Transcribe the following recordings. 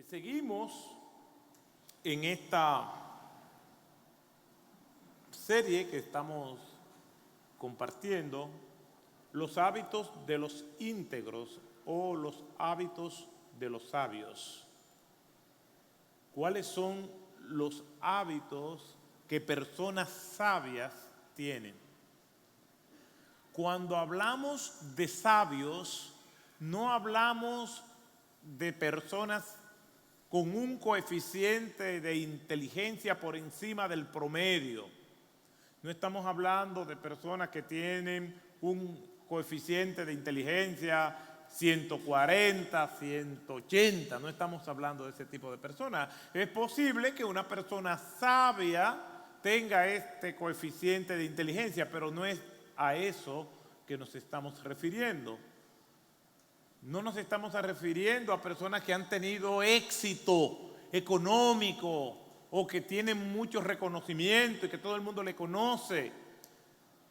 Seguimos en esta serie que estamos compartiendo, los hábitos de los íntegros o los hábitos de los sabios. ¿Cuáles son los hábitos que personas sabias tienen? Cuando hablamos de sabios, no hablamos de personas con un coeficiente de inteligencia por encima del promedio. No estamos hablando de personas que tienen un coeficiente de inteligencia 140, 180, no estamos hablando de ese tipo de personas. Es posible que una persona sabia tenga este coeficiente de inteligencia, pero no es a eso que nos estamos refiriendo. No nos estamos refiriendo a personas que han tenido éxito económico o que tienen mucho reconocimiento y que todo el mundo le conoce,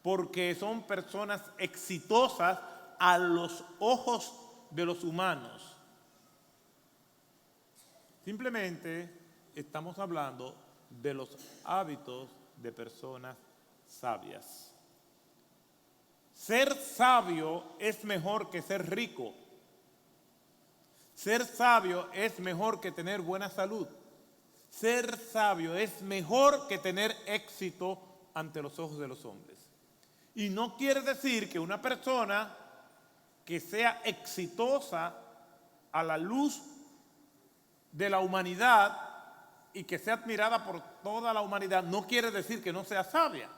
porque son personas exitosas a los ojos de los humanos. Simplemente estamos hablando de los hábitos de personas sabias. Ser sabio es mejor que ser rico. Ser sabio es mejor que tener buena salud. Ser sabio es mejor que tener éxito ante los ojos de los hombres. Y no quiere decir que una persona que sea exitosa a la luz de la humanidad y que sea admirada por toda la humanidad, no quiere decir que no sea sabia.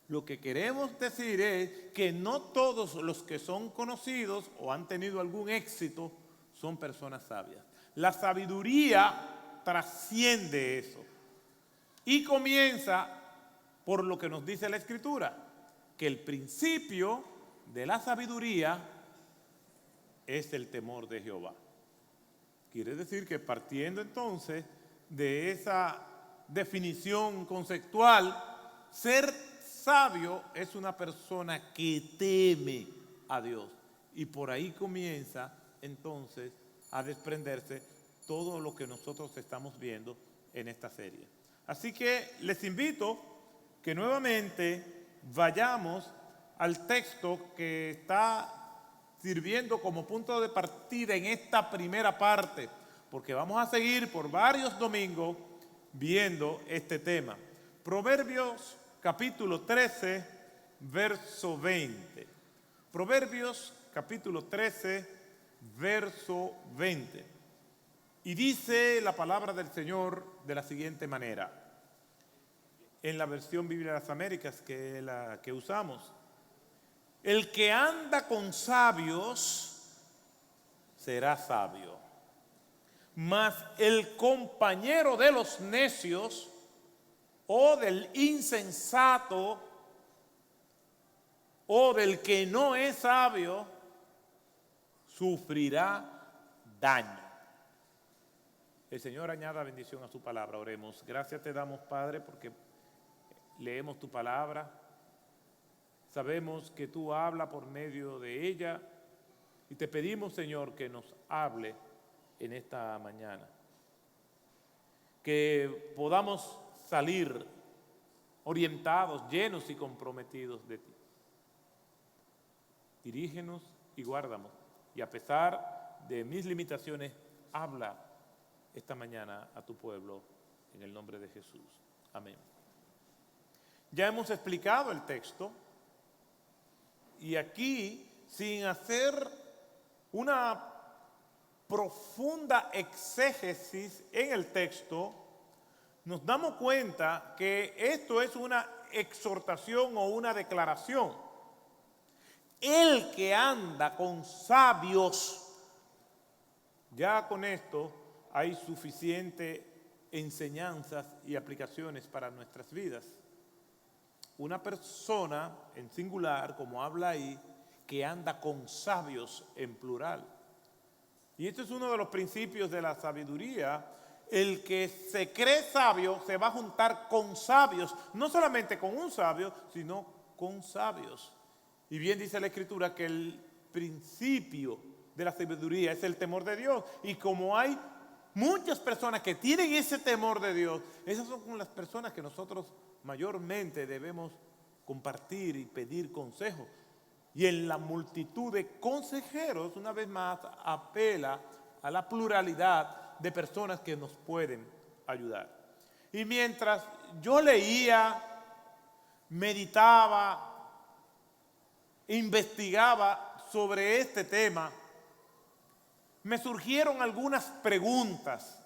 Lo que queremos decir es que no todos los que son conocidos o han tenido algún éxito son personas sabias. La sabiduría trasciende eso y comienza por lo que nos dice la Escritura, que el principio de la sabiduría es el temor de Jehová. Quiere decir que partiendo entonces de esa definición conceptual, ser sabio es una persona que teme a Dios, y por ahí comienza entonces a desprenderse todo lo que nosotros estamos viendo en esta serie. Así que les invito que nuevamente vayamos al texto que está sirviendo como punto de partida en esta primera parte, porque vamos a seguir por varios domingos viendo este tema. Proverbios capítulo 13, verso 20. Proverbios capítulo 13, verso 20. Y dice la palabra del Señor de la siguiente manera, en la versión Biblia de las Américas, que es la que usamos: el que anda con sabios será sabio, mas el compañero de los necios o del insensato o del que no es sabio sufrirá daño. El Señor añada bendición a su palabra. Oremos. Gracias te damos, Padre, porque leemos tu palabra. Sabemos que tú hablas por medio de ella y te pedimos, Señor, que nos hable en esta mañana. Que podamos salir orientados, llenos y comprometidos de ti. Dirígenos y guárdanos. Y a pesar de mis limitaciones, habla esta mañana a tu pueblo en el nombre de Jesús. Amén. Ya hemos explicado el texto y aquí, sin hacer una profunda exégesis en el texto, nos damos cuenta que esto es una exhortación o una declaración. El que anda con sabios, ya con esto hay suficiente enseñanzas y aplicaciones para nuestras vidas. Una persona en singular, como habla ahí, que anda con sabios en plural. Y este es uno de los principios de la sabiduría. El que se cree sabio se va a juntar con sabios, no solamente con un sabio, sino con sabios. Y bien dice la Escritura que el principio de la sabiduría es el temor de Dios. Y como hay Muchas personas que tienen ese temor de Dios, esas son con las personas que nosotros mayormente debemos compartir y pedir consejos. Y en la multitud de consejeros, una vez más, apela a la pluralidad de personas que nos pueden ayudar. Y mientras yo leía, meditaba, investigaba sobre este tema, me surgieron algunas preguntas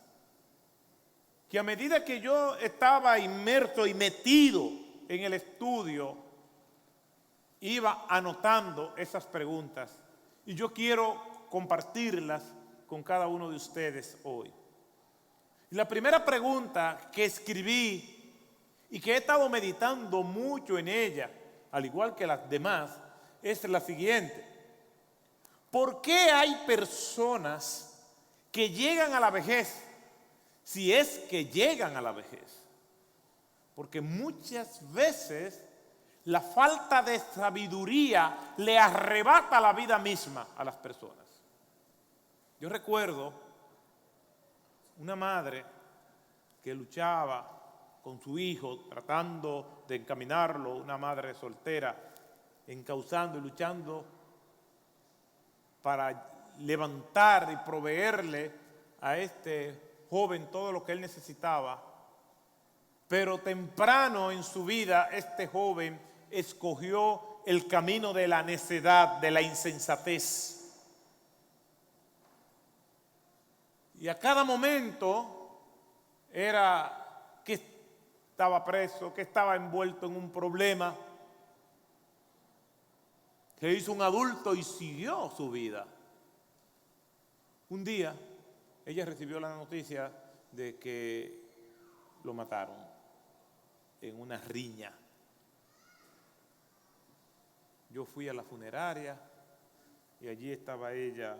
que a medida que yo estaba inmerso y metido en el estudio, iba anotando esas preguntas. Y yo quiero compartirlas con cada uno de ustedes hoy. Y la primera pregunta que escribí y que he estado meditando mucho en ella, al igual que las demás, es la siguiente. ¿Por qué hay personas que llegan a la vejez, si es que llegan a la vejez? Porque muchas veces la falta de sabiduría le arrebata la vida misma a las personas. Yo recuerdo una madre que luchaba con su hijo, tratando de encaminarlo, una madre soltera, encauzando y luchando para levantar y proveerle a este joven todo lo que él necesitaba. Pero temprano en su vida este joven escogió el camino de la necedad, de la insensatez. Y a cada momento era que estaba preso, que estaba envuelto en un problema, que hizo un adulto y siguió su vida. Un día ella recibió la noticia de que lo mataron en una riña. Yo fui a la funeraria y allí estaba ella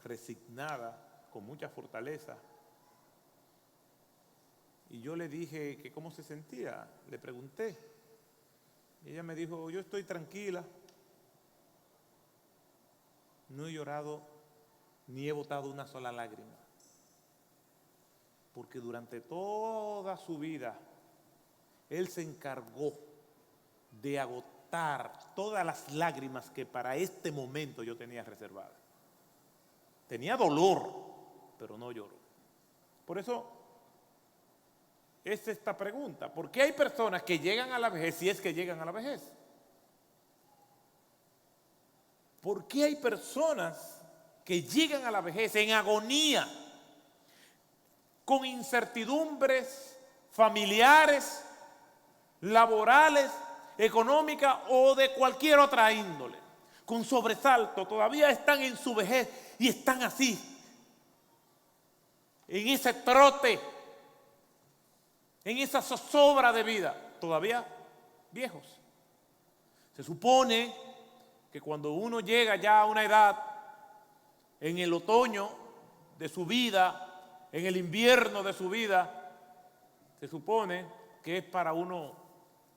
resignada, con mucha fortaleza. Y yo le dije que cómo se sentía, le pregunté. Y ella me dijo, yo estoy tranquila, no he llorado ni he botado una sola lágrima, porque durante toda su vida él se encargó de agotar todas las lágrimas que para este momento yo tenía reservadas. Tenía dolor, pero no lloró. Por eso es esta pregunta: ¿por qué hay personas que llegan a la vejez, si es que llegan a la vejez? ¿Por qué hay personas que llegan a la vejez en agonía, con incertidumbres familiares, laborales, económicas o de cualquier otra índole, con sobresalto? Todavía están en su vejez y están así, en ese trote, en esa zozobra de vida, todavía viejos. Se supone que cuando uno llega ya a una edad, en el otoño de su vida, en el invierno de su vida, se supone que es para uno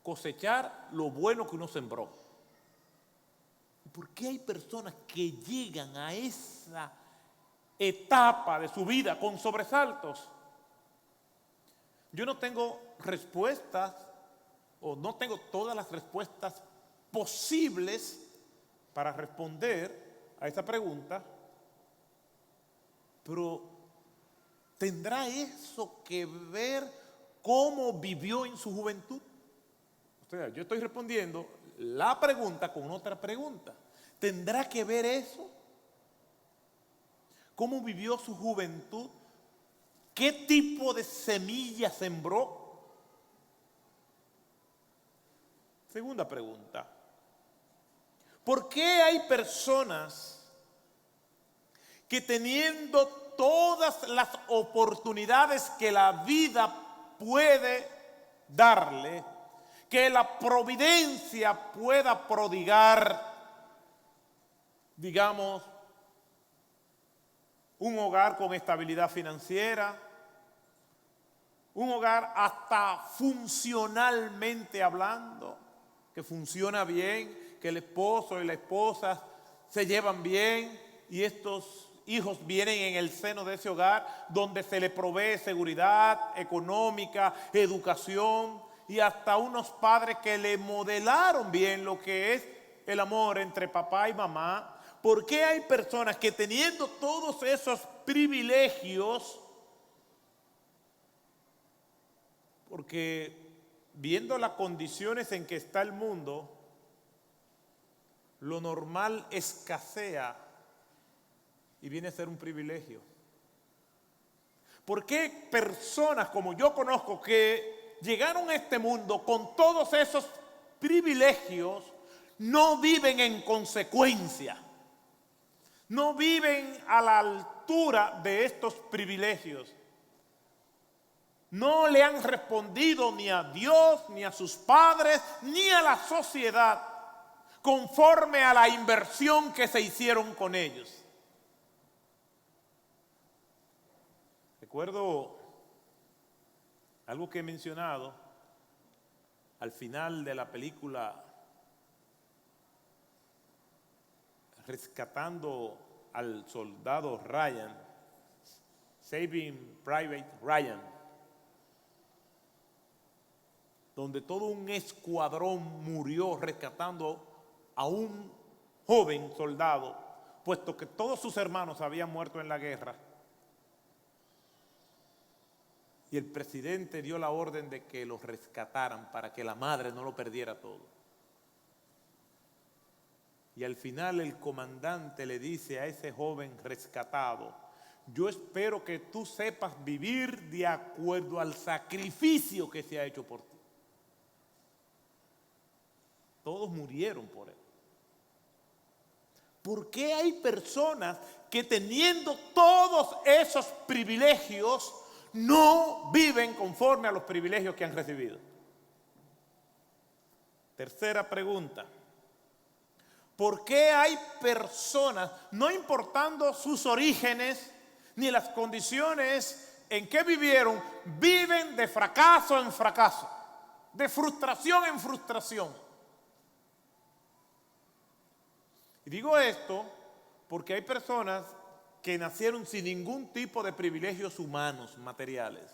cosechar lo bueno que uno sembró. ¿Por qué hay personas que llegan a esa etapa de su vida con sobresaltos? Yo no tengo respuestas, o no tengo todas las respuestas posibles para responder a esa pregunta, pero ¿tendrá eso que ver cómo vivió en su juventud? O sea, yo estoy respondiendo la pregunta con otra pregunta. ¿Tendrá que ver eso? ¿Cómo vivió su juventud? ¿Qué tipo de semilla sembró? Segunda pregunta: ¿por qué hay personas que, teniendo todas las oportunidades que la vida puede darle, que la providencia pueda prodigar, digamos, un hogar con estabilidad financiera, un hogar hasta funcionalmente hablando, que funciona bien, que el esposo y la esposa se llevan bien y estos hijos vienen en el seno de ese hogar donde se le provee seguridad económica, educación y hasta unos padres que le modelaron bien lo que es el amor entre papá y mamá. ¿Por qué hay personas que teniendo todos esos privilegios, porque viendo las condiciones en que está el mundo, lo normal escasea y viene a ser un privilegio? ¿Por qué personas como yo conozco que llegaron a este mundo con todos esos privilegios no viven en consecuencia? No viven a la altura de estos privilegios. No le han respondido ni a Dios, ni a sus padres, ni a la sociedad conforme a la inversión que se hicieron con ellos. Recuerdo algo que he mencionado al final de la película Rescatando al soldado Ryan, Saving Private Ryan, donde todo un escuadrón murió rescatando a un joven soldado, puesto que todos sus hermanos habían muerto en la guerra. Y el presidente dio la orden de que lo rescataran para que la madre no lo perdiera todo. Y al final el comandante le dice a ese joven rescatado: yo espero que tú sepas vivir de acuerdo al sacrificio que se ha hecho por ti. Todos murieron por él. ¿Por qué hay personas que teniendo todos esos privilegios no viven conforme a los privilegios que han recibido? Tercera pregunta. ¿Por qué hay personas, no importando sus orígenes ni las condiciones en que vivieron, viven de fracaso en fracaso, de frustración en frustración? Y digo esto porque hay personas que nacieron sin ningún tipo de privilegios humanos, materiales,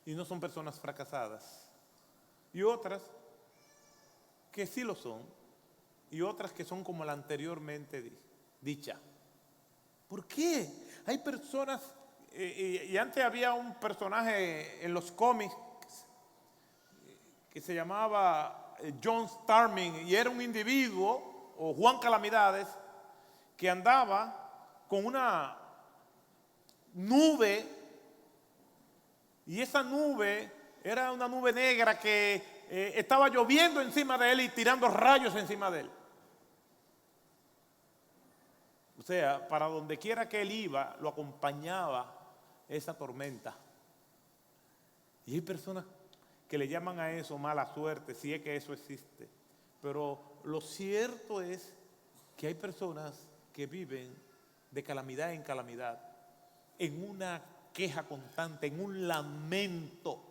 y no son personas fracasadas. Y otras que sí lo son. Y otras que son como la anteriormente dicha. ¿Por qué? Hay personas, y antes había un personaje en los cómics que se llamaba John Starming, y era un individuo, o Juan Calamidades, que andaba con una nube, y esa nube era una nube negra que estaba lloviendo encima de él y tirando rayos encima de él. O sea, para donde quiera que él iba, lo acompañaba esa tormenta. Y hay personas que le llaman a eso mala suerte, si es que eso existe. Pero lo cierto es que hay personas que viven de calamidad en calamidad, en una queja constante, en un lamento,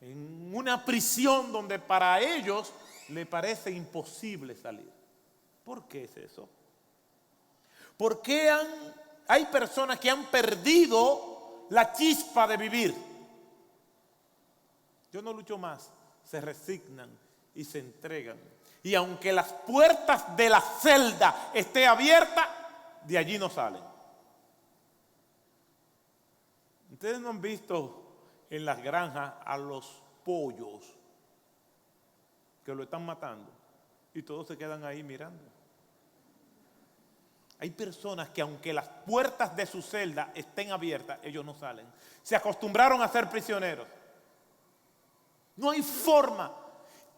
en una prisión donde para ellos le parece imposible salir. ¿Por qué es eso? ¿Por qué hay personas que han perdido la chispa de vivir? Yo no lucho más, se resignan y se entregan. Y aunque las puertas de la celda estén abiertas, de allí no salen. Ustedes no han visto en las granjas a los pollos que lo están matando y todos se quedan ahí mirando. Hay personas que aunque las puertas de su celda estén abiertas, ellos no salen. Se acostumbraron a ser prisioneros. No hay forma.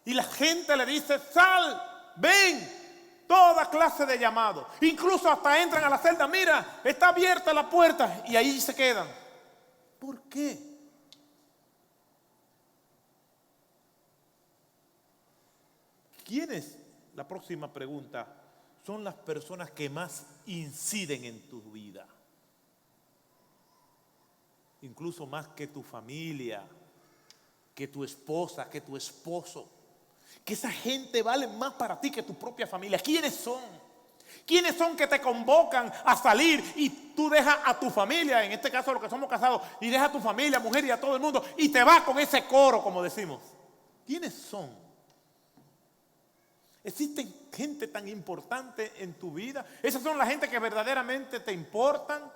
Y la gente le dice: sal, ven, toda clase de llamados. Incluso hasta entran a la celda: mira, está abierta la puerta, y ahí se quedan. ¿Por qué? ¿Quiénes? La próxima pregunta. Son las personas que más inciden en tu vida. Incluso más que tu familia, que tu esposa, que tu esposo. Que esa gente vale más para ti que tu propia familia. ¿Quiénes son? ¿Quiénes son que te convocan a salir y tú dejas a tu familia, en este caso los que somos casados, y dejas a tu familia, mujer y a todo el mundo, y te vas con ese coro, como decimos? ¿Quiénes son? ¿Existen gente tan importante en tu vida? ¿Esas son la gente que verdaderamente te importan?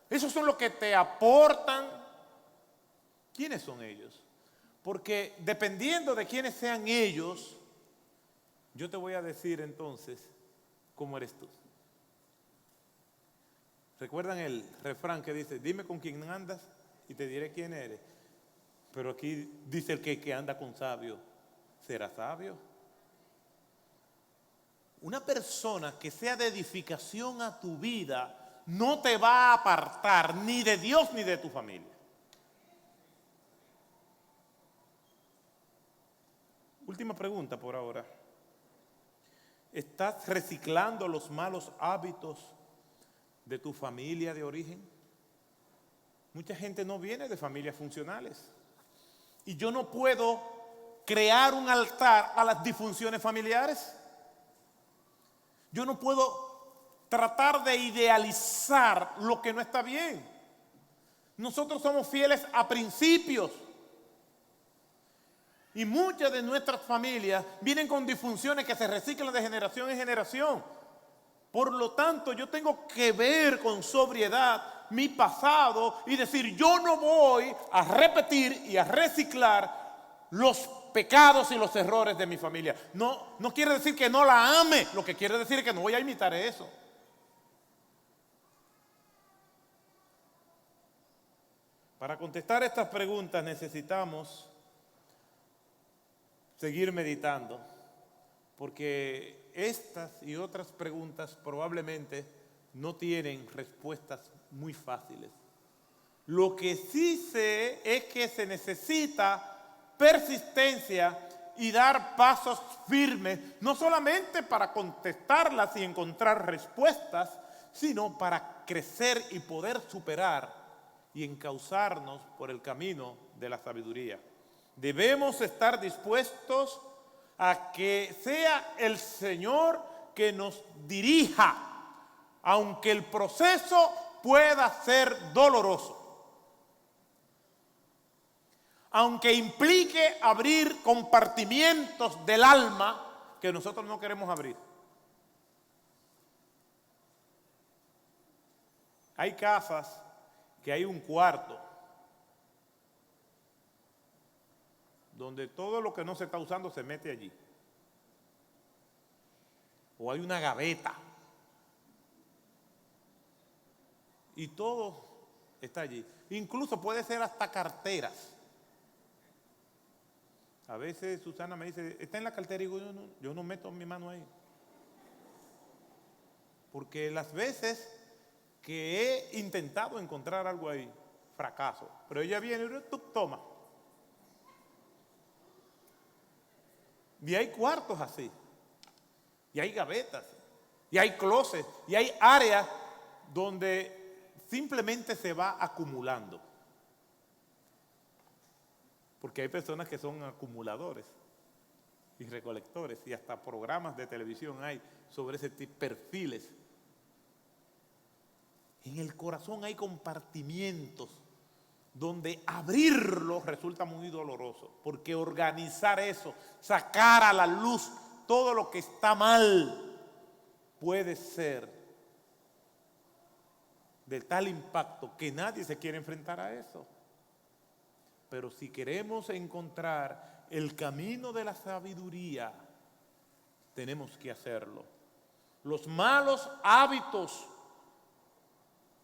¿Esos son los que te aportan? ¿Quiénes son ellos? Porque dependiendo de quiénes sean ellos, yo te voy a decir entonces cómo eres tú. ¿Recuerdan el refrán que dice, dime con quién andas y te diré quién eres? Pero aquí dice el que anda con sabio, ¿será sabio? Una persona que sea de edificación a tu vida no te va a apartar ni de Dios ni de tu familia. Última pregunta por ahora. ¿Estás reciclando los malos hábitos de tu familia de origen? Mucha gente no viene de familias funcionales. Y yo no puedo crear un altar a las disfunciones familiares. Yo no puedo tratar de idealizar lo que no está bien. Nosotros somos fieles a principios. Y muchas de nuestras familias vienen con disfunciones que se reciclan de generación en generación. Por lo tanto, yo tengo que ver con sobriedad mi pasado y decir, yo no voy a repetir y a reciclar los pecados y los errores de mi familia. No quiere decir que no la ame, lo que quiere decir es que no voy a imitar eso. Para contestar estas preguntas necesitamos seguir meditando, porque estas y otras preguntas probablemente no tienen respuestas muy fáciles. Lo que sí sé es que se necesita persistencia y dar pasos firmes, no solamente para contestarlas y encontrar respuestas, sino para crecer y poder superar y encauzarnos por el camino de la sabiduría. Debemos estar dispuestos a que sea el Señor que nos dirija, aunque el proceso pueda ser doloroso, aunque implique abrir compartimientos del alma que nosotros no queremos abrir. Hay casas que hay un cuarto donde todo lo que no se está usando se mete allí. O hay una gaveta. Y todo está allí. Incluso puede ser hasta carteras. A veces Susana me dice, está en la cartera y digo, yo no meto mi mano ahí. Porque las veces que he intentado encontrar algo ahí, fracaso. Pero ella viene y tú toma. Y hay cuartos así, y hay gavetas, y hay closets, y hay áreas donde simplemente se va acumulando. Porque hay personas que son acumuladores y recolectores, y hasta programas de televisión hay sobre ese tipo de perfiles. En el corazón hay compartimientos donde abrirlo resulta muy doloroso, porque organizar eso, sacar a la luz todo lo que está mal, puede ser de tal impacto que nadie se quiere enfrentar a eso. Pero si queremos encontrar el camino de la sabiduría, tenemos que hacerlo. Los malos hábitos,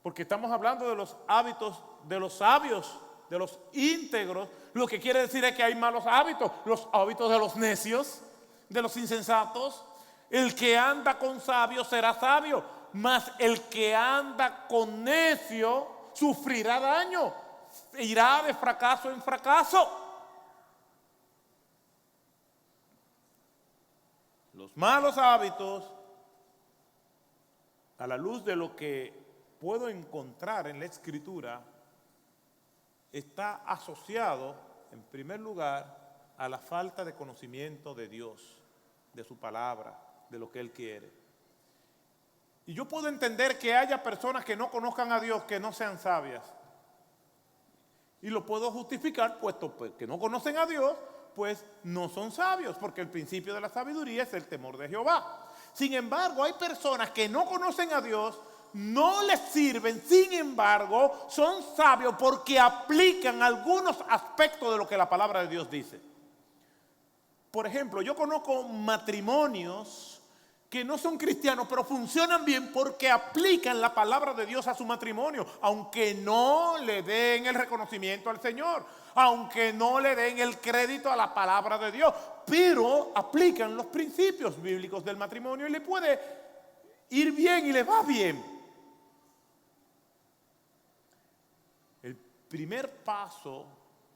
porque estamos hablando de los hábitos de los sabios, de los íntegros, lo que quiere decir es que hay malos hábitos, los hábitos de los necios, de los insensatos. El que anda con sabio será sabio, mas el que anda con necio sufrirá daño, irá de fracaso en fracaso. Los malos hábitos, a la luz de lo que puedo encontrar en la Escritura, está asociado, en primer lugar, a la falta de conocimiento de Dios, de su palabra, de lo que Él quiere. Y yo puedo entender que haya personas que no conozcan a Dios, que no sean sabias. Y lo puedo justificar, puesto pues, que no conocen a Dios, pues no son sabios, porque el principio de la sabiduría es el temor de Jehová. Sin embargo, hay personas que no conocen a Dios, no les sirven, sin embargo, son sabios porque aplican algunos aspectos de lo que la palabra de Dios dice. Por ejemplo, yo conozco matrimonios que no son cristianos, pero funcionan bien porque aplican la palabra de Dios a su matrimonio, aunque no le den el reconocimiento al Señor, aunque no le den el crédito a la palabra de Dios, pero aplican los principios bíblicos del matrimonio y le puede ir bien y le va bien. El primer paso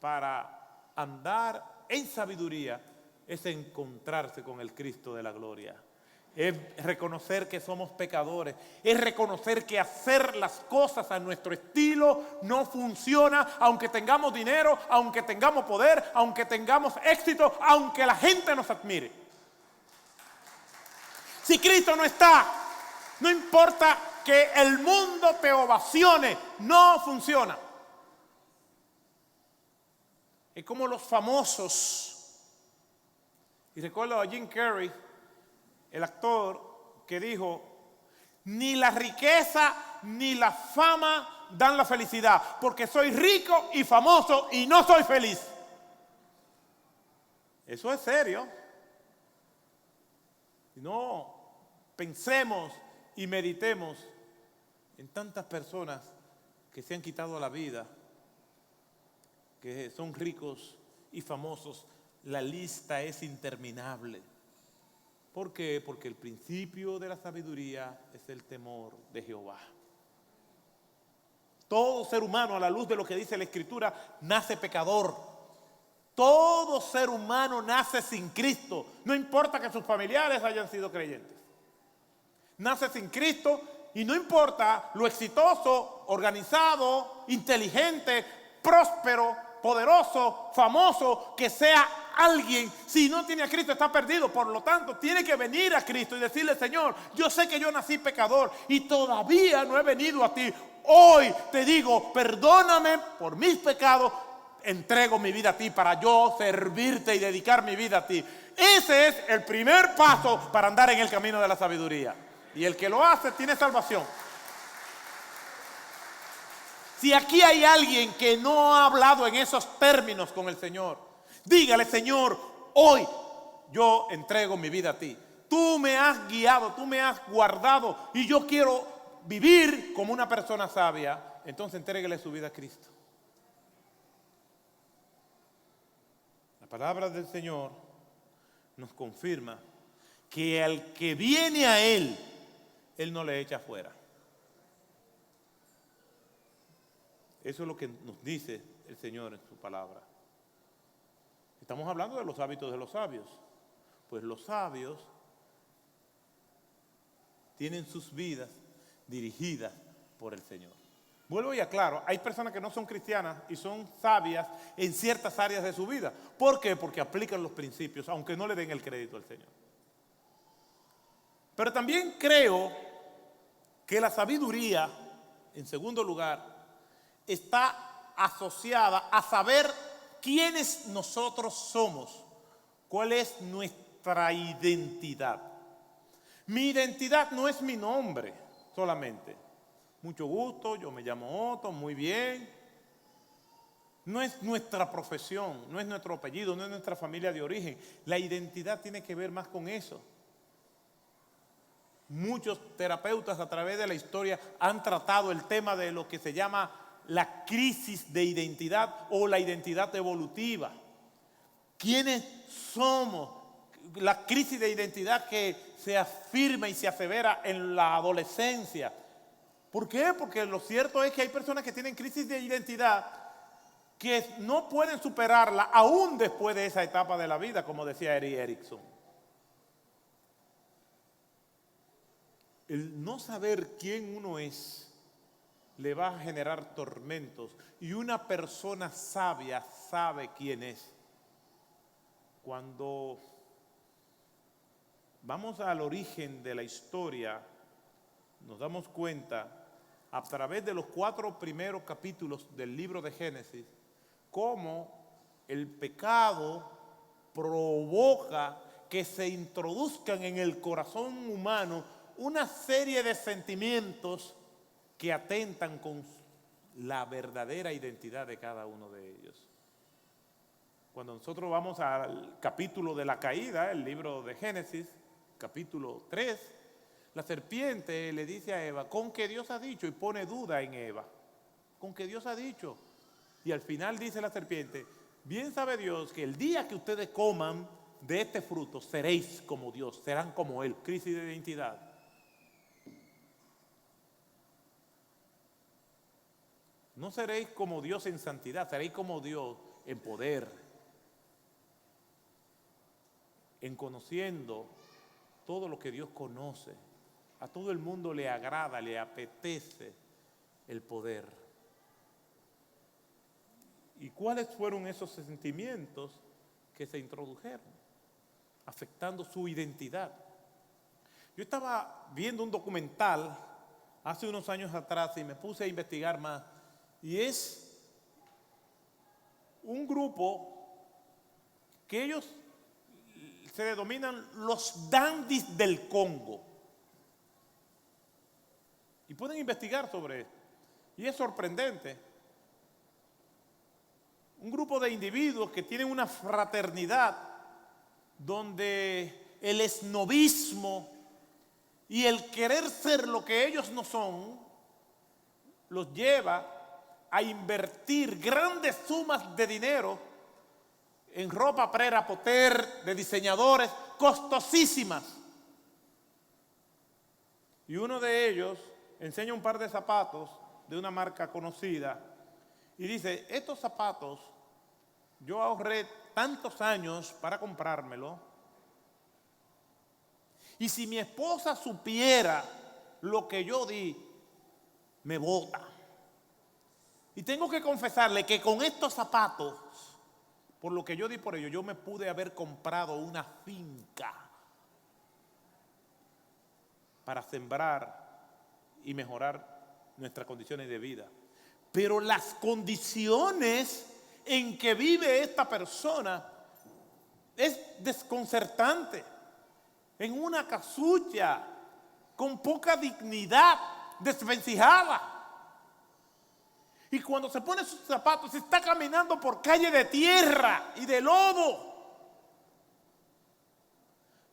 para andar en sabiduría es encontrarse con el Cristo de la gloria. Es reconocer que somos pecadores, es reconocer que hacer las cosas a nuestro estilo no funciona, aunque tengamos dinero, aunque tengamos poder, aunque tengamos éxito, aunque la gente nos admire. Si Cristo no está, no importa que el mundo te ovacione, no funciona. Es como los famosos, y recuerdo a Jim Carrey, el actor, que dijo: ni la riqueza ni la fama dan la felicidad, porque soy rico y famoso y no soy feliz. Eso es serio. No pensemos y meditemos en tantas personas que se han quitado la vida, que son ricos y famosos. La lista es interminable. ¿Por qué? Porque el principio de la sabiduría es el temor de Jehová. Todo ser humano, a la luz de lo que dice la Escritura, nace pecador. Todo ser humano nace sin Cristo. No importa que sus familiares hayan sido creyentes. Nace sin Cristo y no importa lo exitoso, organizado, inteligente, próspero, poderoso, famoso que sea alguien, si no tiene a Cristo está perdido. Por lo tanto, tiene que venir a Cristo y decirle: Señor, yo sé que yo nací pecador y todavía no he venido a ti. Hoy te digo, perdóname por mis pecados, entrego mi vida a ti para yo servirte y dedicar mi vida a ti. Ese es el primer paso para andar en el camino de la sabiduría. Y el que lo hace tiene salvación. Si aquí hay alguien que no ha hablado en esos términos con el Señor, dígale: Señor, hoy yo entrego mi vida a ti. Tú me has guiado, tú me has guardado y yo quiero vivir como una persona sabia. Entonces entréguele su vida a Cristo. La palabra del Señor nos confirma que al que viene a Él, Él no le echa fuera. Eso es lo que nos dice el Señor en su palabra. Estamos hablando de los hábitos de los sabios. Pues los sabios tienen sus vidas dirigidas por el Señor. Vuelvo y aclaro, hay personas que no son cristianas y son sabias en ciertas áreas de su vida. ¿Por qué? Porque aplican los principios, aunque no le den el crédito al Señor. Pero también creo que la sabiduría, en segundo lugar, está asociada a saber quiénes nosotros somos, cuál es nuestra identidad. Mi identidad no es mi nombre solamente. Mucho gusto, yo me llamo Otto, muy bien. No es nuestra profesión, no es nuestro apellido, no es nuestra familia de origen. La identidad tiene que ver más con eso. Muchos terapeutas a través de la historia han tratado el tema de lo que se llama la crisis de identidad o la identidad evolutiva. ¿Quiénes somos? La crisis de identidad que se afirma y se asevera en la adolescencia. ¿Por qué? Porque lo cierto es que hay personas que tienen crisis de identidad que no pueden superarla aún después de esa etapa de la vida, como decía Erik Erikson. El no saber quién uno es le va a generar tormentos, y una persona sabia sabe quién es. Cuando vamos al origen de la historia, nos damos cuenta a través de los 4 primeros capítulos del libro de Génesis cómo el pecado provoca que se introduzcan en el corazón humano una serie de sentimientos que atentan con la verdadera identidad de cada uno de ellos. Cuando nosotros vamos al capítulo de la caída, el libro de Génesis, capítulo 3, la serpiente le dice a Eva, con que Dios ha dicho, y pone duda en Eva, con que Dios ha dicho. Y al final dice la serpiente, bien sabe Dios que el día que ustedes coman de este fruto, seréis como Dios, serán como Él. Crisis de identidad. No seréis como Dios en santidad, seréis como Dios en poder, en conociendo todo lo que Dios conoce. A todo el mundo le agrada, le apetece el poder. ¿Y cuáles fueron esos sentimientos que se introdujeron, afectando su identidad? Yo estaba viendo un documental hace unos años atrás y me puse a investigar más. Y es un grupo que ellos se denominan los dandies del Congo. Y pueden investigar sobre esto. Y es sorprendente. Un grupo de individuos que tienen una fraternidad donde el esnobismo y el querer ser lo que ellos no son los lleva a invertir grandes sumas de dinero en ropa prera poter de diseñadores costosísimas. Y uno de ellos enseña un par de zapatos de una marca conocida y dice, estos zapatos yo ahorré tantos años para comprármelo y si mi esposa supiera lo que yo di, me bota. Y tengo que confesarle que con estos zapatos, por lo que yo di por ellos, yo me pude haber comprado una finca para sembrar y mejorar nuestras condiciones de vida. Pero las condiciones en que vive esta persona es desconcertante. En una casucha, con poca dignidad, desvencijada. Y cuando se pone sus zapatos, está caminando por calle de tierra y de lodo.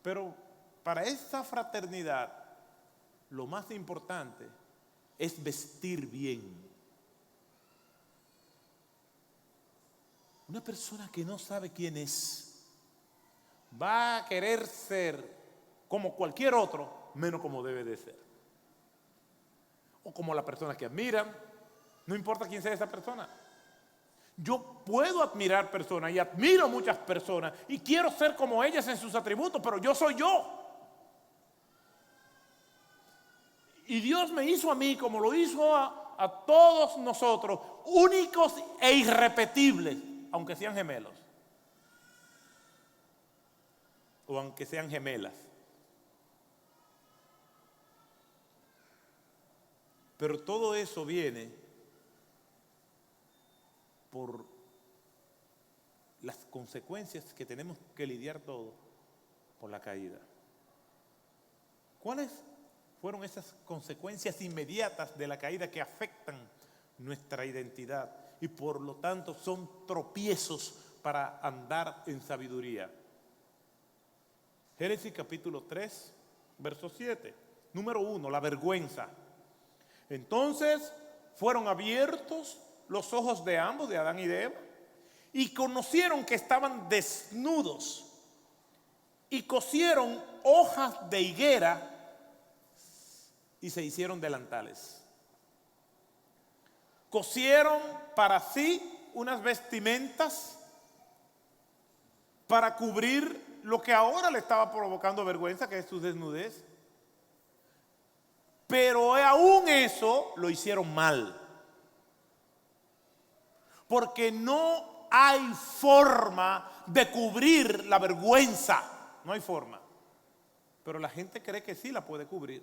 Pero para esa fraternidad, lo más importante es vestir bien. Una persona que no sabe quién es, va a querer ser como cualquier otro, menos como debe de ser. O como la persona que admiran. No importa quién sea esa persona. Yo puedo admirar personas y admiro muchas personas y quiero ser como ellas en sus atributos, pero yo soy yo. Y Dios me hizo a mí como lo hizo a todos nosotros, únicos e irrepetibles, aunque sean gemelos. O aunque sean gemelas. Pero todo eso viene por las consecuencias que tenemos que lidiar todos por la caída. ¿Cuáles fueron esas consecuencias inmediatas de la caída que afectan nuestra identidad y por lo tanto son tropiezos para andar en sabiduría? Génesis capítulo 3, verso 7. Número 1, la vergüenza. Entonces fueron abiertos los ojos de ambos, de Adán y de Eva, y conocieron que estaban desnudos y cosieron hojas de higuera y se hicieron delantales. Cosieron para sí unas vestimentas para cubrir lo que ahora le estaba provocando vergüenza, que es su desnudez. Pero aún eso lo hicieron mal. Porque no hay forma de cubrir la vergüenza. No hay forma. Pero la gente cree que sí la puede cubrir.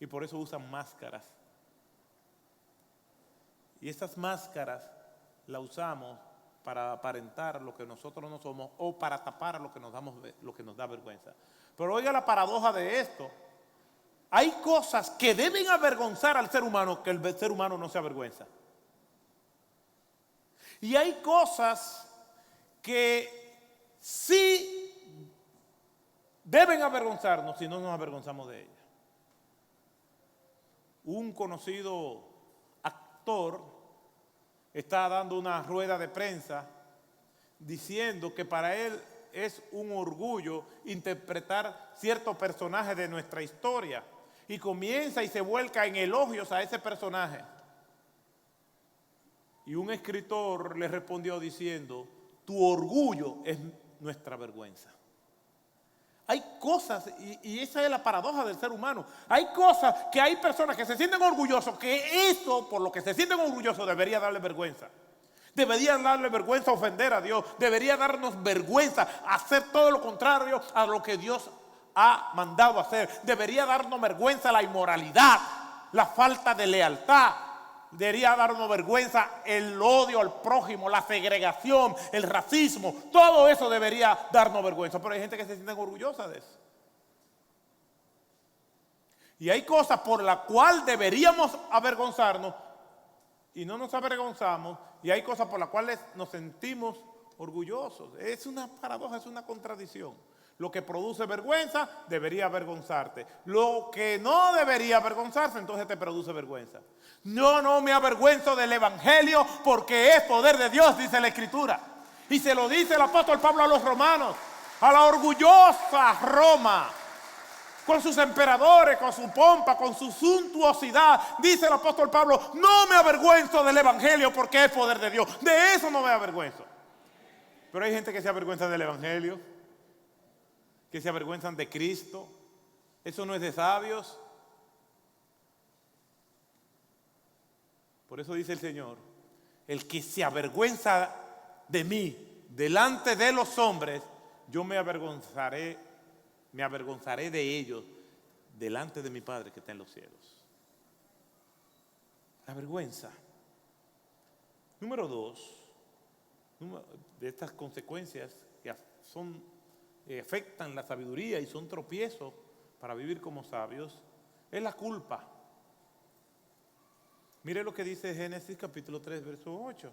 y por eso usan máscaras. Y esas máscaras las usamos para aparentar lo que nosotros no somos o para tapar lo que nos da vergüenza. Pero oiga la paradoja de esto. Hay cosas que deben avergonzar al ser humano que el ser humano no se avergüenza. Y hay cosas que sí deben avergonzarnos si no nos avergonzamos de ellas. Un conocido actor está dando una rueda de prensa diciendo que para él es un orgullo interpretar ciertos personajes de nuestra historia y comienza y se vuelca en elogios a ese personaje. Y un escritor le respondió diciendo: tu orgullo es nuestra vergüenza. Hay cosas, y esa es la paradoja del ser humano, hay cosas que hay personas que se sienten orgullosos, que eso, por lo que se sienten orgullosos, debería darle vergüenza. Debería darle vergüenza ofender a Dios, debería darnos vergüenza hacer todo lo contrario a lo que Dios ha mandado hacer. Debería darnos vergüenza la inmoralidad, la falta de lealtad. Debería darnos vergüenza el odio al prójimo, la segregación, el racismo. Todo eso debería darnos vergüenza. Pero hay gente que se siente orgullosa de eso. Y hay cosas por las cuales deberíamos avergonzarnos y no nos avergonzamos. Y hay cosas por las cuales nos sentimos orgullosos. Es una paradoja, es una contradicción. Lo que produce vergüenza debería avergonzarte. Lo que no debería avergonzarse, entonces te produce vergüenza. Yo no me avergüenzo del Evangelio porque es poder de Dios, dice la Escritura. Y se lo dice el apóstol Pablo a los romanos, a la orgullosa Roma, con sus emperadores, con su pompa, con su suntuosidad. Dice el apóstol Pablo: no me avergüenzo del Evangelio porque es poder de Dios. De eso no me avergüenzo. Pero hay gente que se avergüenza del Evangelio, que se avergüenzan de Cristo. Eso no es de sabios. Por eso dice el Señor: el que se avergüenza de mí delante de los hombres, yo me avergonzaré de ellos delante de mi Padre que está en los cielos. La vergüenza. Número 2, de estas consecuencias que afectan la sabiduría y son tropiezos para vivir como sabios, es la culpa. Mire lo que dice Génesis capítulo 3, verso 8.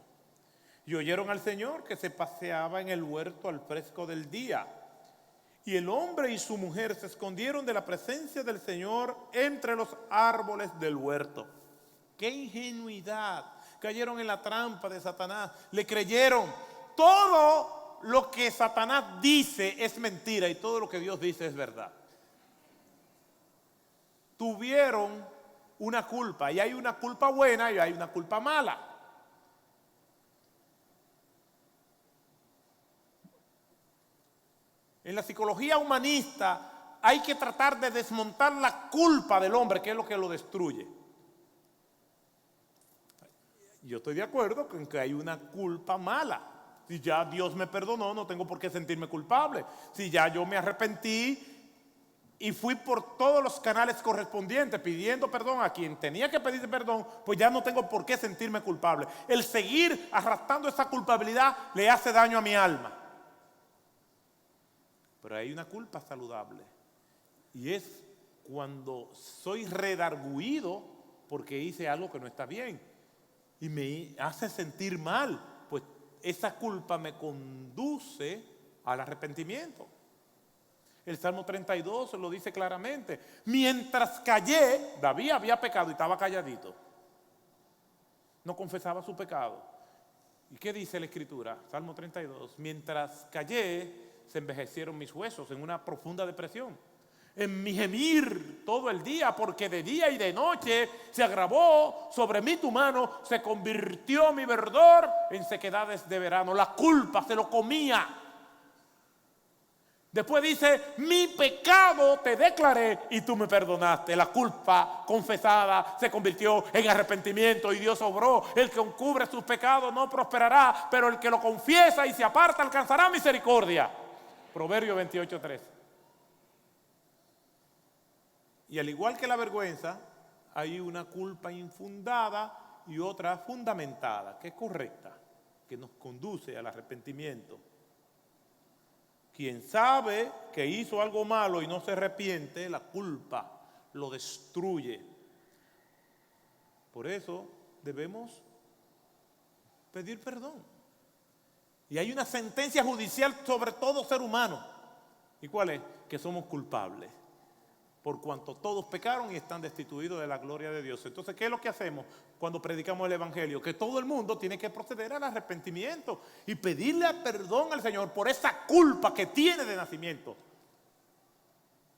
Y oyeron al Señor que se paseaba en el huerto al fresco del día. Y el hombre y su mujer se escondieron de la presencia del Señor entre los árboles del huerto. ¡Qué ingenuidad! Cayeron en la trampa de Satanás. Le creyeron. Todo lo que Satanás dice es mentira y todo lo que Dios dice es verdad. Tuvieron una culpa, y hay una culpa buena y hay una culpa mala. En la psicología humanista hay que tratar de desmontar la culpa del hombre, que es lo que lo destruye. Yo estoy de acuerdo con que hay una culpa mala. Si ya Dios me perdonó, no tengo por qué sentirme culpable. Si ya yo me arrepentí y fui por todos los canales correspondientes pidiendo perdón a quien tenía que pedir perdón, pues ya no tengo por qué sentirme culpable. El seguir arrastrando esa culpabilidad le hace daño a mi alma. Pero hay una culpa saludable, y es cuando soy redarguido porque hice algo que no está bien y me hace sentir mal, pues esa culpa me conduce al arrepentimiento. El Salmo 32 lo dice claramente. Mientras callé, David había pecado y estaba calladito. No confesaba su pecado. ¿Y qué dice la Escritura? Salmo 32. Mientras callé, se envejecieron mis huesos en una profunda depresión. En mi gemir todo el día, porque de día y de noche se agravó sobre mí tu mano, se convirtió mi verdor en sequedades de verano. La culpa se lo comía. Después dice: mi pecado te declaré y tú me perdonaste. La culpa confesada se convirtió en arrepentimiento y Dios obró. El que encubre sus pecados no prosperará, pero el que lo confiesa y se aparta alcanzará misericordia. Proverbios 28:13. Y al igual que la vergüenza, hay una culpa infundada y otra fundamentada, que es correcta, que nos conduce al arrepentimiento. Quien sabe que hizo algo malo y no se arrepiente, la culpa lo destruye. Por eso debemos pedir perdón. Y hay una sentencia judicial sobre todo ser humano. ¿Y cuál es? Que somos culpables. Por cuanto todos pecaron y están destituidos de la gloria de Dios. Entonces, ¿qué es lo que hacemos cuando predicamos el Evangelio? Que todo el mundo tiene que proceder al arrepentimiento y pedirle perdón al Señor por esa culpa que tiene de nacimiento.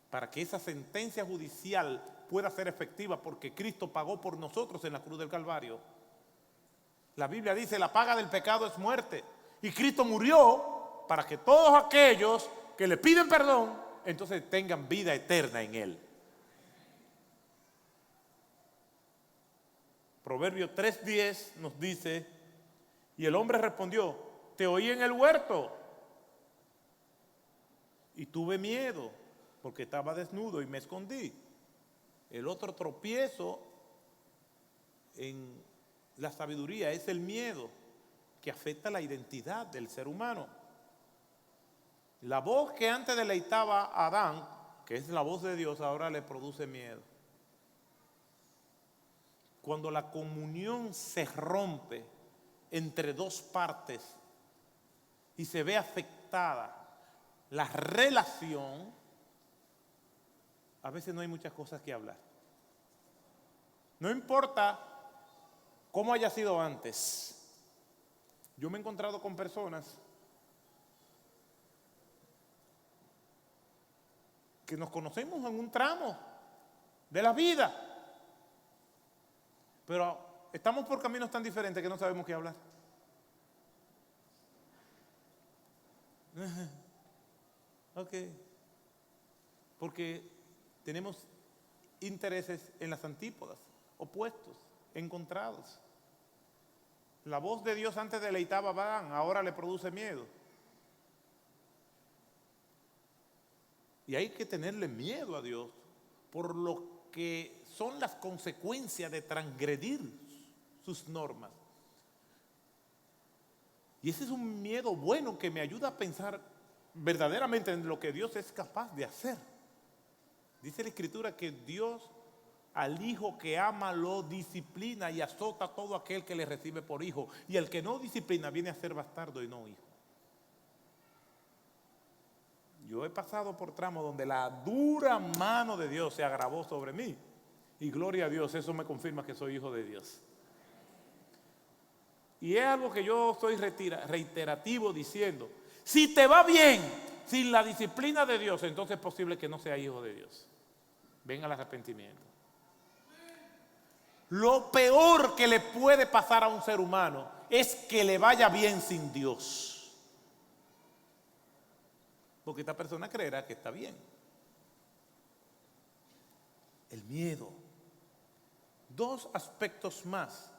Para que esa sentencia judicial pueda ser efectiva, porque Cristo pagó por nosotros en la cruz del Calvario. La Biblia dice, la paga del pecado es muerte. Y Cristo murió para que todos aquellos que le piden perdón, entonces tengan vida eterna en Él. Proverbio 3:10 nos dice, y el hombre respondió, te oí en el huerto y tuve miedo porque estaba desnudo y me escondí. El otro tropiezo en la sabiduría es el miedo, que afecta la identidad del ser humano. La voz que antes deleitaba a Adán, que es la voz de Dios, ahora le produce miedo. Cuando la comunión se rompe entre dos partes y se ve afectada la relación, a veces no hay muchas cosas que hablar. No importa cómo haya sido antes. Yo me he encontrado con personas que nos conocemos en un tramo de la vida, pero estamos por caminos tan diferentes que no sabemos qué hablar. Ok. Porque tenemos intereses en las antípodas, opuestos, encontrados. La voz de Dios antes deleitaba a Adán, ahora le produce miedo. Y hay que tenerle miedo a Dios por lo que son las consecuencias de transgredir sus normas. Y ese es un miedo bueno que me ayuda a pensar verdaderamente en lo que Dios es capaz de hacer. Dice la Escritura que Dios al hijo que ama lo disciplina y azota a todo aquel que le recibe por hijo. Y el que no disciplina viene a ser bastardo y no hijo. Yo he pasado por tramos donde la dura mano de Dios se agravó sobre mí. Y gloria a Dios, eso me confirma que soy hijo de Dios. Y es algo que yo soy reiterativo diciendo, si te va bien sin la disciplina de Dios, entonces es posible que no sea hijo de Dios. Venga el arrepentimiento. Lo peor que le puede pasar a un ser humano es que le vaya bien sin Dios. Porque esta persona creerá que está bien. El miedo. Dos aspectos más.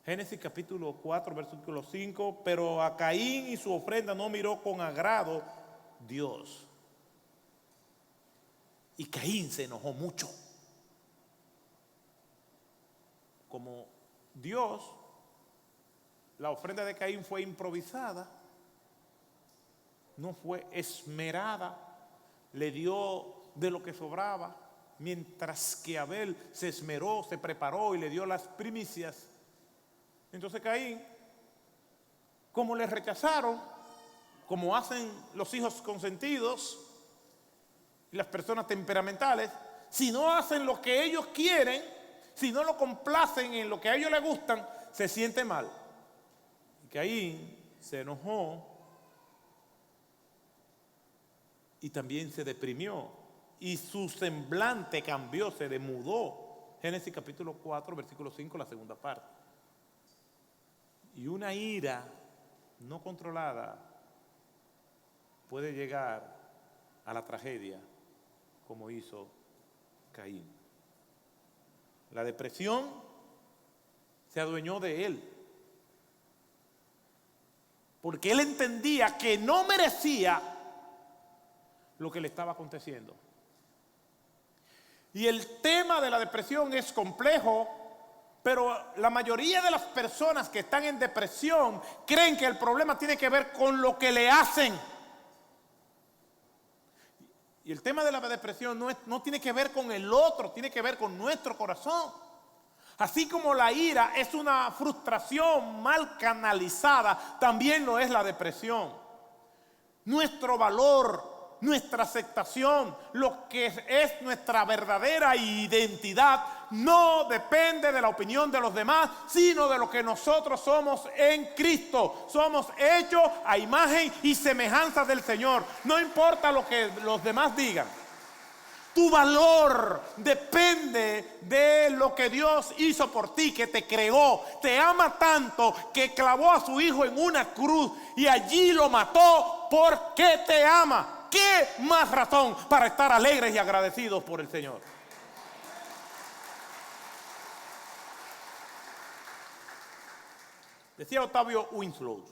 Génesis capítulo 4, versículo 5, pero a Caín y su ofrenda no miró con agrado Dios. Y Caín se enojó mucho. Como Dios, la ofrenda de Caín fue improvisada, no fue esmerada, le dio de lo que sobraba, mientras que Abel se esmeró, se preparó y le dio las primicias. Entonces Caín, como le rechazaron, como hacen los hijos consentidos y las personas temperamentales, si no hacen lo que ellos quieren, si no lo complacen en lo que a ellos les gustan, se siente mal. Y Caín se enojó y también se deprimió. Y su semblante cambió, se demudó. Génesis capítulo 4, versículo 5, la segunda parte. Y una ira no controlada puede llegar a la tragedia como hizo Caín. La depresión se adueñó de él, porque él entendía que no merecía lo que le estaba aconteciendo. Y el tema de la depresión es complejo, pero la mayoría de las personas que están en depresión creen que el problema tiene que ver con lo que le hacen. Y el tema de la depresión no tiene que ver con el otro, tiene que ver con nuestro corazón. Así como la ira es una frustración mal canalizada, también lo es la depresión. Nuestro valor, nuestra aceptación, lo que es nuestra verdadera identidad, no depende de la opinión de los demás, sino de lo que nosotros somos en Cristo. Somos hechos a imagen y semejanza del Señor. No importa lo que los demás digan. Tu valor depende de lo que Dios hizo por ti, que te creó. Te ama tanto que clavó a su hijo en una cruz y allí lo mató porque te ama. ¿Qué más razón para estar alegres y agradecidos por el Señor? Decía Octavio Winslow,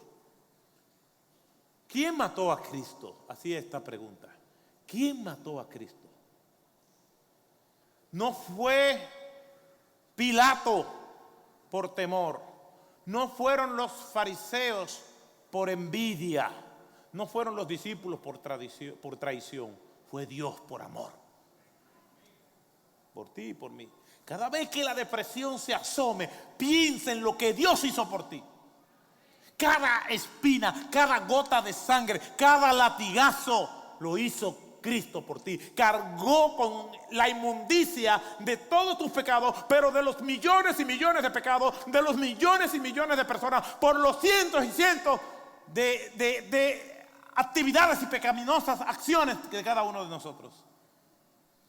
¿quién mató a Cristo? Hacía esta pregunta. ¿Quién mató a Cristo? No fue Pilato por temor, no fueron los fariseos por envidia, no fueron los discípulos por traición, fue Dios por amor. Por ti y por mí. Cada vez que la depresión se asome, piensa en lo que Dios hizo por ti. Cada espina, cada gota de sangre, cada latigazo lo hizo Cristo por ti. Cargó con la inmundicia de todos tus pecados, pero de los millones y millones de pecados, de los millones y millones de personas, por los cientos y cientos de actividades y pecaminosas acciones de cada uno de nosotros.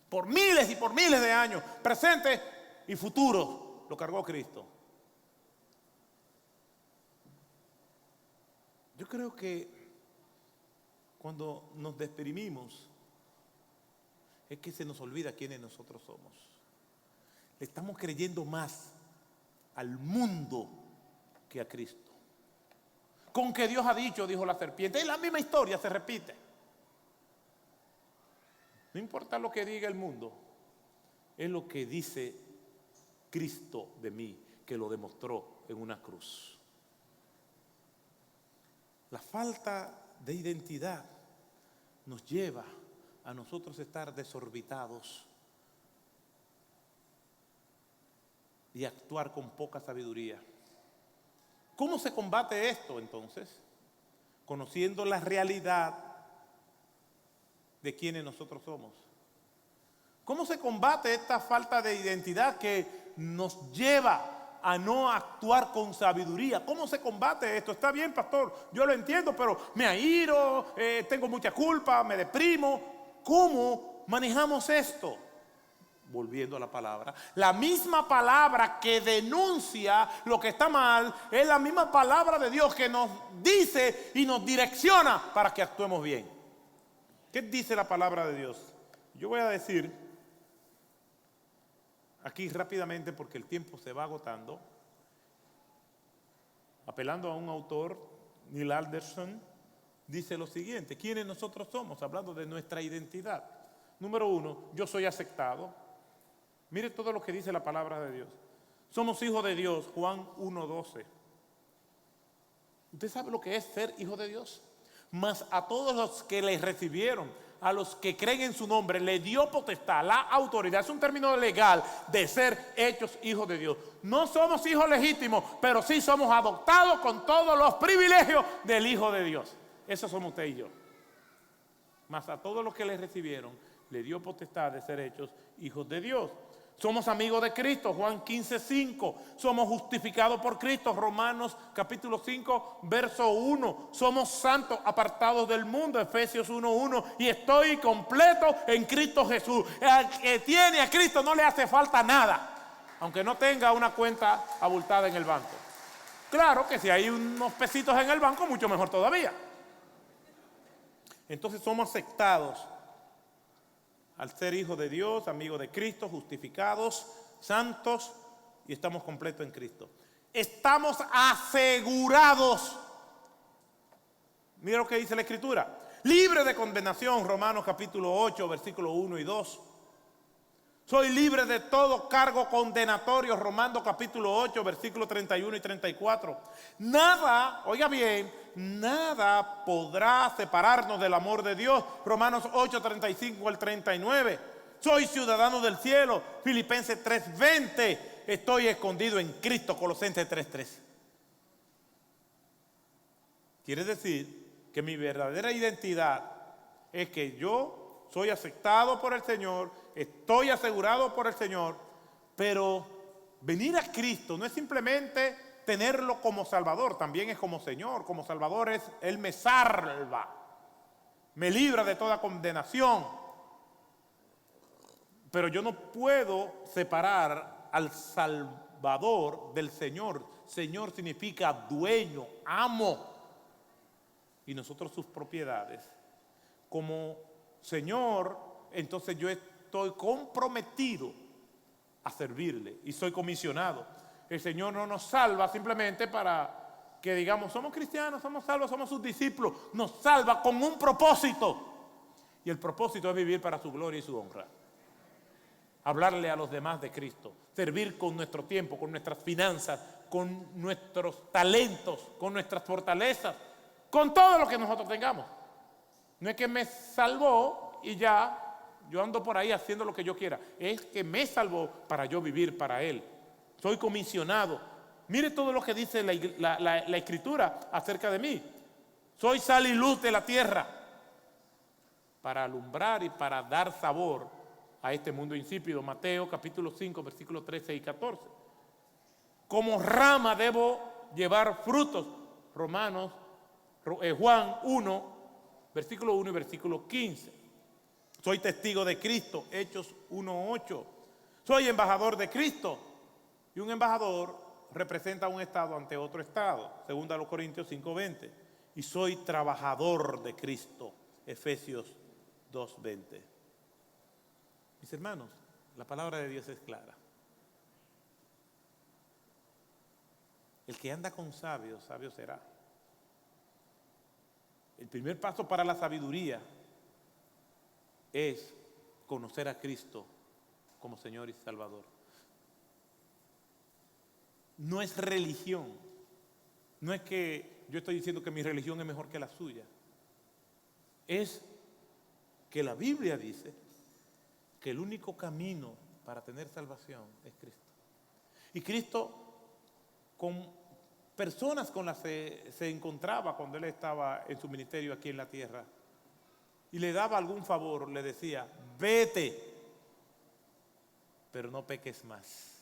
Por miles y por miles de años, presente y futuro, lo cargó Cristo. Yo creo que cuando nos deprimimos es que se nos olvida quiénes nosotros somos. Le estamos creyendo más al mundo que a Cristo. Con que Dios ha dicho, dijo la serpiente, es la misma historia, se repite. No importa lo que diga el mundo, es lo que dice Cristo de mí, que lo demostró en una cruz. La falta de identidad nos lleva a nosotros estar desorbitados y actuar con poca sabiduría. ¿Cómo se combate esto entonces? Conociendo la realidad de quienes nosotros somos. ¿Cómo se combate esta falta de identidad que nos lleva a no actuar con sabiduría? ¿Cómo se combate esto? Está bien, pastor, yo lo entiendo, pero me airo, tengo mucha culpa, me deprimo. ¿Cómo manejamos esto? Volviendo a la palabra. La misma palabra que denuncia lo que está mal es la misma palabra de Dios que nos dice y nos direcciona para que actuemos bien. ¿Qué dice la palabra de Dios? Yo voy a decir aquí rápidamente porque el tiempo se va agotando, apelando a un autor, Neil Alderson, dice lo siguiente: ¿quiénes nosotros somos? Hablando de nuestra identidad. Número 1, yo soy aceptado. Mire todo lo que dice la palabra de Dios. Somos hijos de Dios, Juan 1:12. ¿Usted sabe lo que es ser hijo de Dios? Mas a todos los que le recibieron, a los que creen en su nombre, le dio potestad, la autoridad, es un término legal, de ser hechos hijos de Dios. No somos hijos legítimos, pero sí somos adoptados con todos los privilegios del Hijo de Dios. Eso somos usted y yo. Mas a todos los que le recibieron, le dio potestad de ser hechos hijos de Dios. Somos amigos de Cristo, Juan 15:5. Somos justificados por Cristo, Romanos capítulo 5, verso 1. Somos santos, apartados del mundo, Efesios 1:1. Y estoy completo en Cristo Jesús. El que tiene a Cristo no le hace falta nada, aunque no tenga una cuenta abultada en el banco. Claro que si hay unos pesitos en el banco, mucho mejor todavía. Entonces somos aceptados al ser hijos de Dios, amigos de Cristo, justificados, santos, y estamos completos en Cristo. Estamos asegurados. Mira lo que dice la Escritura: libre de condenación, Romanos capítulo 8, versículos 1 y 2. Soy libre de todo cargo condenatorio, Romanos capítulo 8, versículos 31 y 34. Nada, oiga bien, nada podrá separarnos del amor de Dios, Romanos 8, 35 al 39. Soy ciudadano del cielo, Filipenses 3:20. Estoy escondido en Cristo, Colosenses 3:13. Quiere decir que mi verdadera identidad es que yo soy aceptado por el Señor, estoy asegurado por el Señor, pero venir a Cristo no es simplemente tenerlo como Salvador, también es como Señor. Como Salvador Él me salva, me libra de toda condenación. Pero yo no puedo separar al Salvador del Señor. Señor significa dueño, amo, y nosotros sus propiedades. Como Señor, entonces yo estoy comprometido a servirle y soy comisionado. El Señor no nos salva simplemente para que digamos, somos cristianos, somos salvos, somos sus discípulos. Nos salva con un propósito. Y el propósito es vivir para su gloria y su honra. Hablarle a los demás de Cristo. Servir con nuestro tiempo, con nuestras finanzas, con nuestros talentos, con nuestras fortalezas, con todo lo que nosotros tengamos. No es que me salvó y ya yo ando por ahí haciendo lo que yo quiera. Es que me salvó para yo vivir para Él. Soy comisionado. Mire todo lo que dice la Escritura acerca de mí. Soy sal y luz de la tierra para alumbrar y para dar sabor a este mundo insípido. Mateo capítulo 5, versículos 13 y 14. Como rama debo llevar frutos. Juan 1, versículo 1 y versículo 15. Soy testigo de Cristo, Hechos 1:8. Soy embajador de Cristo. Y un embajador representa un estado ante otro estado, según a los Corintios 5:20. Y soy trabajador de Cristo, Efesios 2:20. Mis hermanos, la palabra de Dios es clara. El que anda con sabios, sabio será. El primer paso para la sabiduría es conocer a Cristo como Señor y Salvador. No es religión. No es que yo estoy diciendo que mi religión es mejor que la suya. Es que la Biblia dice que el único camino para tener salvación es Cristo. Y Cristo, con personas con las que se encontraba cuando Él estaba en su ministerio aquí en la tierra, y le daba algún favor, le decía, vete, pero no peques más.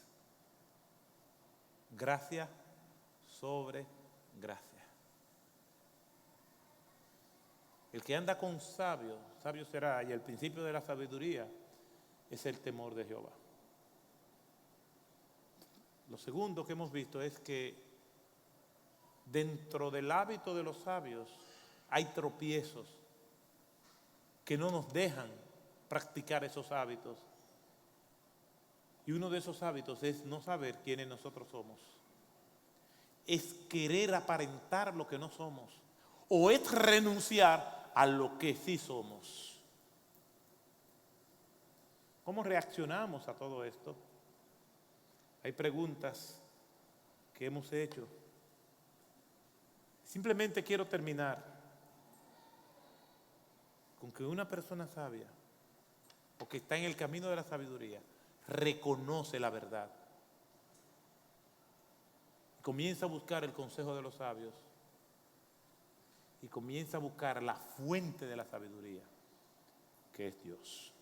Gracia sobre gracia. El que anda con sabio, sabio será, y el principio de la sabiduría es el temor de Jehová. Lo segundo que hemos visto es que dentro del hábito de los sabios hay tropiezos que no nos dejan practicar esos hábitos. Y uno de esos hábitos es no saber quiénes nosotros somos. Es querer aparentar lo que no somos. O es renunciar a lo que sí somos. ¿Cómo reaccionamos a todo esto? Hay preguntas que hemos hecho. Simplemente quiero terminar con que una persona sabia o que está en el camino de la sabiduría reconoce la verdad. Comienza a buscar el consejo de los sabios y comienza a buscar la fuente de la sabiduría, que es Dios.